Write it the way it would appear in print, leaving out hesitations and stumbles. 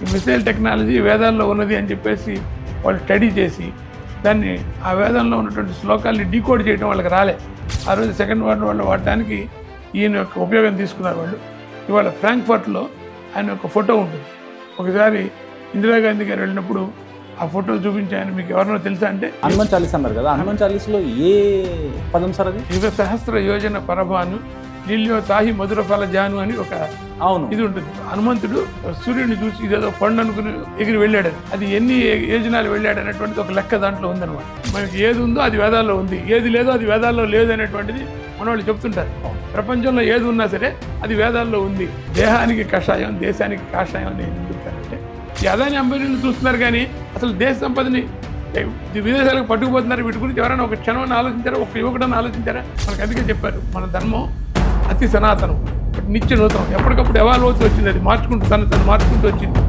ఈ missile technology వేదాల్లో ఉన్నది అని చెప్పేసి వాళ్ళు స్టడీ చేసి దాన్ని ఆ వేదంలో ఉన్నటువంటి శ్లోకాల్ని డీకోడ్ చేయడం వాళ్ళకి రాలే. ఆ రోజు సెకండ్ వరల్డ్ వార్ వాడడానికి ఈయన యొక్క ఉపయోగం తీసుకున్నారు వాళ్ళు. ఇవాళ ఫ్రాంక్ఫర్ట్లో ఆయన యొక్క ఫోటో ఉంటుంది. ఒకసారి ఇందిరాగాంధీ గారు వెళ్ళినప్పుడు ఆ ఫోటో చూపించి ఆయన మీకు ఎవరినో తెలుసా అంటే హనుమాన్ చాలీసా అన్నారు కదా, హనుమాన్ చాలీస్లో ఏ పదం సార్ అది? 20,000 యోజన పరభాను లీల్యో తాహి మధుర ఫల జాను అని ఒక అవును ఇది ఉంటుంది. హనుమంతుడు సూర్యుడిని చూసి ఇదేదో పండు అనుకుని ఎగిరి వెళ్ళాడని, అది ఎన్ని యోజనాలు వెళ్ళాడు అనేటువంటిది ఒక లెక్క దాంట్లో ఉందన్నమాట. మనకి ఏది ఉందో అది వేదాల్లో ఉంది, ఏది లేదో అది వేదాల్లో లేదు అనేటువంటిది మన వాళ్ళు చెప్తుంటారు. ప్రపంచంలో ఏది ఉన్నా సరే అది వేదాల్లో ఉంది. దేహానికి కషాయం, దేశానికి కాషాయం అని ఎందుకంటే ఈ అదాని అంబానీలు చూస్తున్నారు కానీ అసలు దేశ సంపదని విదేశాలకు పట్టుకుపోతున్నారు. వీటి గురించి ఎవరైనా ఒక క్షణం ఆలోచించారా? ఒక యువకుడని ఆలోచించారా? మనకు అందుకే చెప్పారు, మన ధర్మం అతి సనాతనం, నిత్య నూతనం, ఎప్పటికప్పుడు ఎవాల్వ్ అవుతూ వచ్చింది. అది మార్చుకుంటూ తను మార్చుకుంటూ వచ్చింది.